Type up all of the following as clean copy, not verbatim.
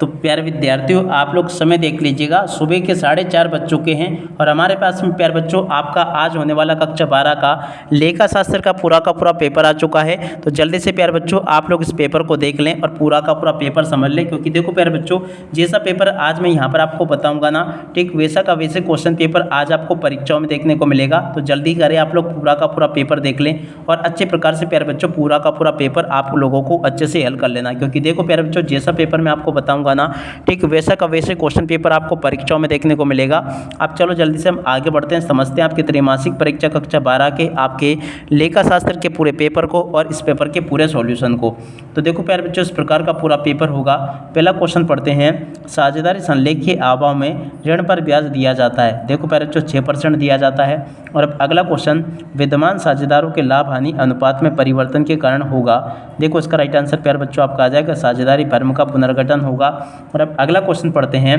तो प्यारे विद्यार्थियों, आप लोग समय देख लीजिएगा, सुबह के 4:30 बज चुके हैं और हमारे पास में प्यारे बच्चों आपका आज होने वाला कक्षा 12 का लेखा शास्त्र का पूरा पेपर आ चुका है। तो जल्दी से प्यारे बच्चों आप लोग इस पेपर को देख लें और पूरा का पूरा पेपर समझ लें, क्योंकि देखो प्यारे बच्चों, जैसा पेपर आज मैं यहाँ पर आपको बताऊँगा ना, ठीक वैसा का वैसे क्वेश्चन पेपर आज आपको परीक्षाओं में देखने को मिलेगा। तो जल्दी करें, आप लोग पूरा का पूरा पेपर देख लें और अच्छे प्रकार से प्यारे बच्चों पूरा का पूरा पेपर आप लोगों को अच्छे से हल कर लेना, क्योंकि देखो प्यारे बच्चों जैसा पेपर मैं आपको बताऊंगा ना, ठीक वैसा का वैसे क्वेश्चन पेपर आपको परीक्षाओं में देखने को मिलेगा। अब चलो जल्दी से हम आगे बढ़ते हैं, समझते हैं आपके त्रैमासिक परीक्षा कक्षा 12 के आपके लेखा शास्त्र के पूरे पेपर को और इस पेपर के पूरे सॉल्यूशन को। तो देखो प्यारे बच्चों इस प्रकार का पूरा पेपर होगा। पहला क्वेश्चन पढ़ते हैं, साझेदारी संलेखीय अभाव में ऋण पर ब्याज दिया जाता है। देखो प्यारे बच्चों 6% दिया जाता है। और अब अगला क्वेश्चन, विद्यमान साझेदारों के लाभ हानि अनुपात में परिवर्तन के कारण होगा। देखो इसका राइट आंसर प्यारे बच्चों आपका आ जाएगा, साझेदारी फर्म का पुनर्गठन होगा। और अब अगला क्वेश्चन पढ़ते हैं,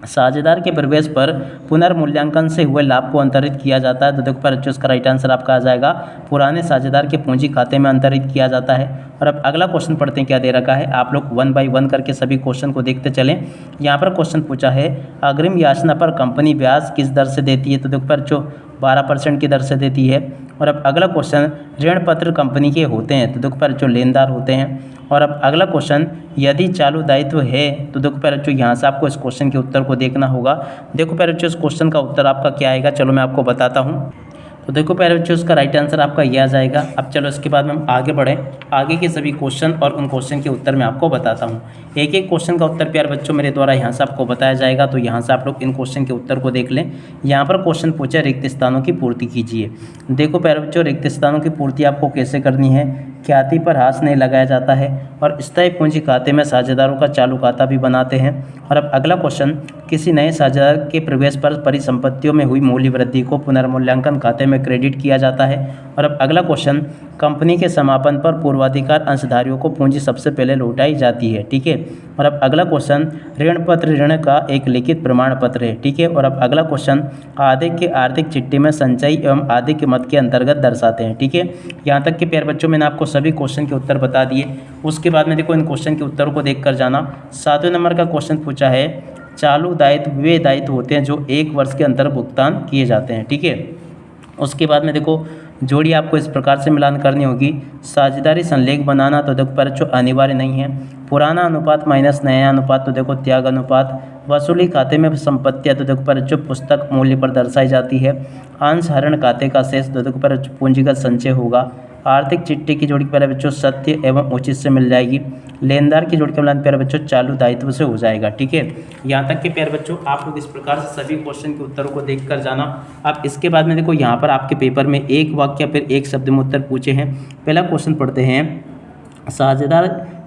साझेदार के प्रवेश पर पुनर्मूल्यांकन से हुए लाभ को अंतरित किया जाता है। तो देखो प्यारे बच्चों इसका राइट आंसर आपका आ जाएगा, पुराने साझेदार के पूंजी खाते में अंतरित किया जाता है। और अब अगला क्वेश्चन पढ़ते हैं, क्या दे रखा है, आप लोग 1 बाय 1 करके सभी क्वेश्चन को देखते चलें। यहाँ पर क्वेश्चन पूछा है, अग्रिम याचना पर कंपनी ब्याज किस दर से देती है। तो देखो प्यारे बच्चों 12% की दर से देती है। और अब अगला क्वेश्चन, ऋण पत्र कंपनी के होते हैं। तो देखो प्यारे बच्चों लेनदार होते हैं। और अब अगला क्वेश्चन, यदि चालू दायित्व है। तो देखो प्यारे बच्चों यहाँ से आपको इस क्वेश्चन के उत्तर को देखना होगा। देखो प्यारे बच्चों इस क्वेश्चन का उत्तर आपका क्या आएगा, चलो मैं आपको बताता हूँ। तो देखो प्यारे बच्चों इसका राइट आंसर आपका ये आ जाएगा। अब चलो इसके बाद में हम आगे बढ़ें, आगे के सभी क्वेश्चन और उन क्वेश्चन के उत्तर मैं आपको बताता हूँ। एक एक क्वेश्चन का उत्तर प्यारे बच्चों मेरे द्वारा यहाँ से आपको बताया जाएगा। तो यहाँ से आप लोग इन क्वेश्चन के उत्तर को देख लें। यहाँ पर क्वेश्चन पूछा, रिक्त स्थानों की पूर्ति कीजिए। देखो प्यारे बच्चों रिक्त स्थानों की पूर्ति आपको कैसे करनी है, ख्याति पर हाथ नहीं लगाया जाता है और स्थायी पूंजी खाते में साझेदारों का चालू खाता भी बनाते हैं। और अब अगला क्वेश्चन, किसी नए साझेदार के प्रवेश पर परिसंपत्तियों में हुई मूल्य वृद्धि को पुनर्मूल्यांकन खाते में क्रेडिट किया जाता है। और अब अगला क्वेश्चन, कंपनी के समापन पर पूर्वाधिकार अंशधारियों को पूंजी सबसे पहले लौटाई जाती है। ठीक है। और अब अगला क्वेश्चन, ऋण पत्र ऋण का एक लिखित प्रमाण पत्र है। ठीक है। और अब अगला क्वेश्चन, आदिक के आर्थिक चिट्ठी में संचयी एवं आदिक के मत के अंतर्गत दर्शाते हैं। ठीक है। यहाँ तक के प्यारे बच्चों मैंने आपको सभी क्वेश्चन के उत्तर बता दिए। उसके बाद में देखो इन क्वेश्चन के उत्तर को देख कर जाना। 7वें नंबर का क्वेश्चन पूछा है, चालू दायित्व वे दायित्व होते हैं जो 1 वर्ष के अंतर भुगतान किए जाते हैं। ठीक है। उसके बाद में देखो जोड़ी आपको इस प्रकार से मिलान करनी होगी, साझेदारी संलेख बनाना। तो देखो पर जो अनिवार्य नहीं है, पुराना अनुपात माइनस नया अनुपात। तो देखो त्याग अनुपात, वसूली खाते में संपत्तियाँ। तो देखो पर जो पुस्तक मूल्य पर दर्शाई जाती है, अंश हरण खाते का शेष। तो देखो पर पूंजीगत संचय होगा। आर्थिक चिट्ठी की जोड़ी प्यारे बच्चों सत्य एवं उचित से मिल जाएगी। लेनदार की जोड़ी का मिलान प्यारे बच्चों चालू दायित्व से हो जाएगा। ठीक है। यहाँ तक कि प्यारे बच्चों आप लोग इस प्रकार से सभी क्वेश्चन के उत्तरों को देख कर जाना। अब इसके बाद में देखो यहाँ पर आपके पेपर में एक वाक्य फिर एक शब्द में उत्तर पूछे हैं। पहला क्वेश्चन पढ़ते हैं,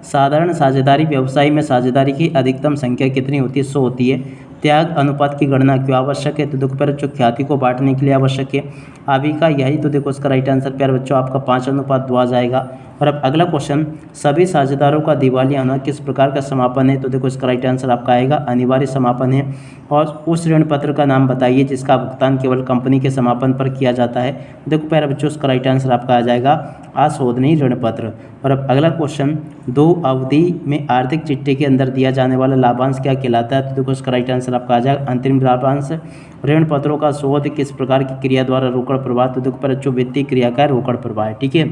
साधारण साझेदारी व्यवसाय में साझेदारी की अधिकतम संख्या कितनी होती है, 100 होती है। त्याग अनुपात की गणना क्यों आवश्यक है। तो देखो प्यारे बच्चों ख्याति को बांटने के लिए आवश्यक है। आविका यही। तो देखो इसका राइट आंसर प्यारे बच्चों आपका 5:2 आ जाएगा। और अब अगला क्वेश्चन, सभी साझेदारों का दिवालिया होना किस प्रकार का समापन है। तो देखो इसका राइट आंसर आपका आएगा, अनिवार्य समापन है। और उस ऋण पत्र का नाम बताइए जिसका भुगतान केवल कंपनी के समापन पर किया जाता है। देखो प्यारे बच्चों इसका राइट आंसर आपका आ जाएगा, अशोधनीय ऋण पत्र। और अब अगला क्वेश्चन, 2 अवधि में आर्थिक चिट्ठी के अंदर दिया जाने वाला लाभांश क्या कहलाता है। तो देखो इसका राइट आंसर आपका आ जाएगा, अंतरिम लाभांश। ऋण पत्रों का शोध किस प्रकार की क्रिया द्वारा रोकड़ प्रवाह। तो देखो प्यारे बच्चों वित्तीय क्रिया का रोकड़ प्रवाह है। ठीक है।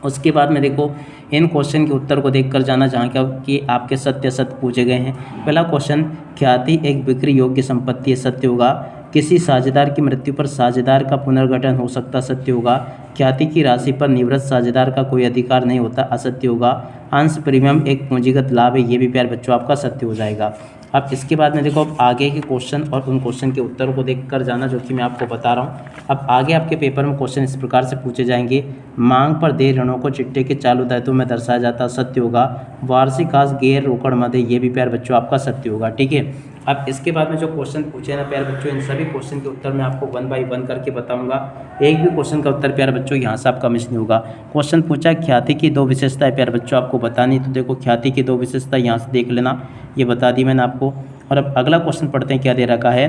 उसके बाद में देखो इन क्वेश्चन के उत्तर को देख कर जाना, जहाँ क्या कि आपके सत्य असत्य पूछे गए हैं। पहला क्वेश्चन, ख्याति एक बिक्री योग्य संपत्ति है, सत्य होगा। किसी साझेदार की मृत्यु पर साझेदार का पुनर्गठन हो सकता, सत्य होगा। ख्याति की राशि पर निवृत्त साझेदार का कोई अधिकार नहीं होता, असत्य होगा। अंश प्रीमियम एक पूंजीगत लाभ है, ये भी प्यारे बच्चों आपका सत्य हो जाएगा। अब इसके बाद में देखो अब आगे के क्वेश्चन और उन क्वेश्चन के उत्तरों को देख कर जाना, जो कि मैं आपको बता रहा हूँ। अब आगे आपके पेपर में क्वेश्चन इस प्रकार से पूछे जाएंगे, मांग पर देय ऋणों को चिट्ठे के चालू दायित्व में दर्शाया जाता, सत्य होगा। वार्षिक आस गैर रोकड़ मद, ये भी प्यारे बच्चों आपका सत्य होगा। ठीक है। अब इसके बाद में जो क्वेश्चन पूछे ना प्यारे बच्चों, इन सभी क्वेश्चन के उत्तर मैं आपको 1 बाय 1 करके बताऊंगा। एक भी क्वेश्चन का उत्तर प्यारे बच्चों यहाँ से आपका मिस नहीं होगा। क्वेश्चन पूछा, ख्याति की 2 विशेषताएं प्यारे बच्चों आपको बतानी। तो देखो ख्याति की 2 विशेषता यहाँ से देख लेना, ये बता दी मैंने आपको। और अब अगला क्वेश्चन पढ़ते हैं, क्या दे रखा है,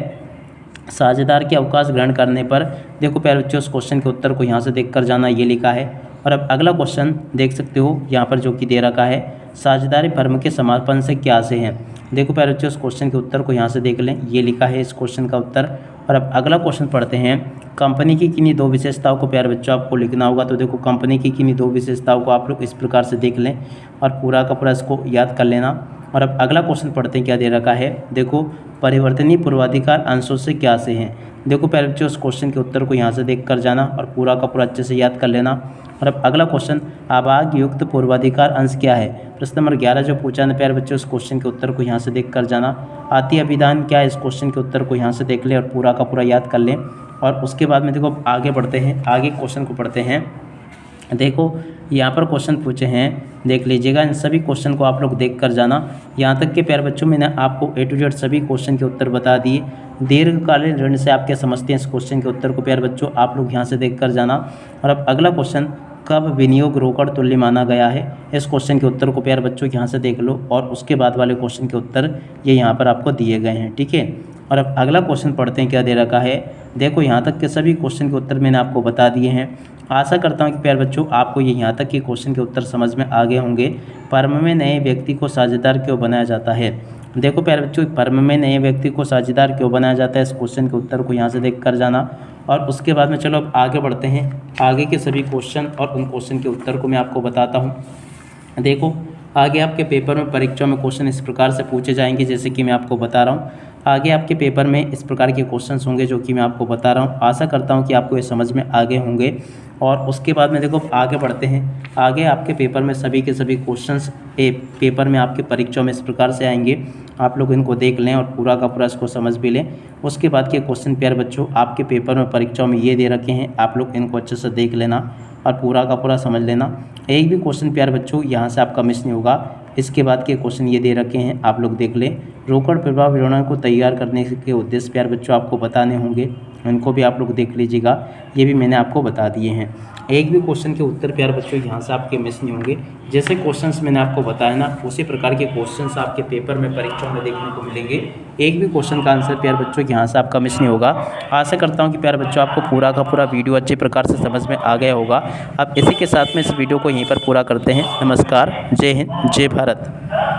साझेदार के अवकाश ग्रहण करने पर। देखो प्यारे बच्चों उस क्वेश्चन के उत्तर को यहाँ से देख कर जाना, ये लिखा है, और अब अगला क्वेश्चन देख सकते हो यहाँ पर जो कि दे रखा है, साझेदारी फर्म के समापन से क्या से हैं। देखो प्यारे बच्चों, इस क्वेश्चन के उत्तर को यहाँ से देख लें, ये लिखा है इस क्वेश्चन का उत्तर। और अब अगला क्वेश्चन पढ़ते हैं, कंपनी की किन्हीं दो विशेषताओं को प्यारे बच्चों आपको लिखना होगा। तो देखो कंपनी की किन्हीं दो विशेषताओं को आप लोग इस प्रकार से देख लें और पूरा का पूरा इसको याद कर लेना। और अब अगला क्वेश्चन पढ़ते हैं, क्या दे रखा है, देखो परिवर्तनीय पूर्वाधिकार अंशों से क्या से हैं। देखो प्यारे बच्चों, उस क्वेश्चन के उत्तर को यहाँ से देख कर जाना और पूरा का पूरा अच्छे से याद कर लेना। और अब अगला क्वेश्चन, आभाग युक्त पूर्वाधिकार अंश क्या है। प्रश्न नंबर 11 जो पूछा ना प्यारे बच्चों, उस क्वेश्चन के उत्तर को यहाँ से देख कर जाना। आती अभिधान क्या है, इस क्वेश्चन के उत्तर को यहाँ से देख ले और पूरा का पूरा याद कर लें। और उसके बाद में देखो आगे बढ़ते हैं, आगे क्वेश्चन को पढ़ते हैं। देखो यहाँ पर क्वेश्चन पूछे हैं, देख लीजिएगा, इन सभी क्वेश्चन को आप लोग देख कर जाना। यहाँ तक के प्यारे बच्चों, मैंने आपको A to Z सभी क्वेश्चन के उत्तर बता दिए। दीर्घकालीन ऋण से आप क्या समझते हैं, इस क्वेश्चन के उत्तर को प्यारे बच्चों आप लोग यहाँ से देख कर जाना। और अब अगला क्वेश्चन, कब विनियोग रोकड़ तुल्य माना गया है, इस क्वेश्चन के उत्तर को प्यारे बच्चों यहाँ से देख लो। और उसके बाद वाले क्वेश्चन के उत्तर ये यहाँ पर आपको दिए गए हैं, ठीक है। और अब अगला क्वेश्चन पढ़ते हैं, क्या दे रखा है। देखो यहाँ तक के सभी क्वेश्चन के उत्तर मैंने आपको बता दिए हैं। आशा करता हूँ कि प्यारे बच्चों आपको ये यहाँ तक के क्वेश्चन के उत्तर समझ में आ गए होंगे। फर्म में नए व्यक्ति को साझेदार क्यों बनाया जाता है। देखो प्यारे बच्चों, फर्म में नए व्यक्ति को साझेदार क्यों बनाया जाता है, इस क्वेश्चन के उत्तर को यहाँ से देख कर जाना। और उसके बाद में चलो अब आगे बढ़ते हैं, आगे के सभी क्वेश्चन और उन क्वेश्चन के उत्तर को मैं आपको बताता हूँ। देखो आगे आपके पेपर में, परीक्षा में क्वेश्चन इस प्रकार से पूछे जाएंगे जैसे कि मैं आपको बता रहा हूँ। आगे आपके पेपर में इस प्रकार के क्वेश्चंस होंगे जो कि मैं आपको बता रहा हूँ। आशा करता हूँ कि आपको ये समझ में आ गए होंगे। और उसके बाद में देखो आगे बढ़ते हैं, आगे आपके पेपर में सभी के सभी क्वेश्चंस पेपर में आपके परीक्षा में इस प्रकार से आएंगे। आप लोग इनको देख लें और पूरा का पूरा इसको समझ भी लें। उसके बाद के क्वेश्चन प्यारे बच्चों आपके पेपर में, परीक्षाओं में ये दे रखे हैं, आप लोग इनको अच्छे से देख लेना और पूरा का पूरा समझ लेना। एक भी क्वेश्चन प्यारे बच्चों यहाँ से आपका मिस नहीं होगा। इसके बाद के क्वेश्चन ये दे रखे हैं, आप लोग देख लें। रोकड़ प्रभाव विवरण को तैयार करने के उद्देश्य प्यारे बच्चों आपको बताने होंगे, इनको भी आप लोग देख लीजिएगा, ये भी मैंने आपको बता दिए हैं। एक भी क्वेश्चन के उत्तर प्यारे बच्चों यहाँ से आपके मिस नहीं होंगे। जैसे क्वेश्चंस मैंने आपको बताया ना, उसी प्रकार के क्वेश्चंस आपके पेपर में, परीक्षा में देखने को मिलेंगे। एक भी क्वेश्चन का आंसर प्यारे बच्चों यहाँ से आपका मिस नहीं होगा। आशा करता हूँ कि प्यारे बच्चों आपको पूरा का पूरा वीडियो अच्छे प्रकार से समझ में आ गया होगा। अब इसी के साथ में इस वीडियो को यहीं पर पूरा करते हैं। नमस्कार, जय हिंद, जय भारत।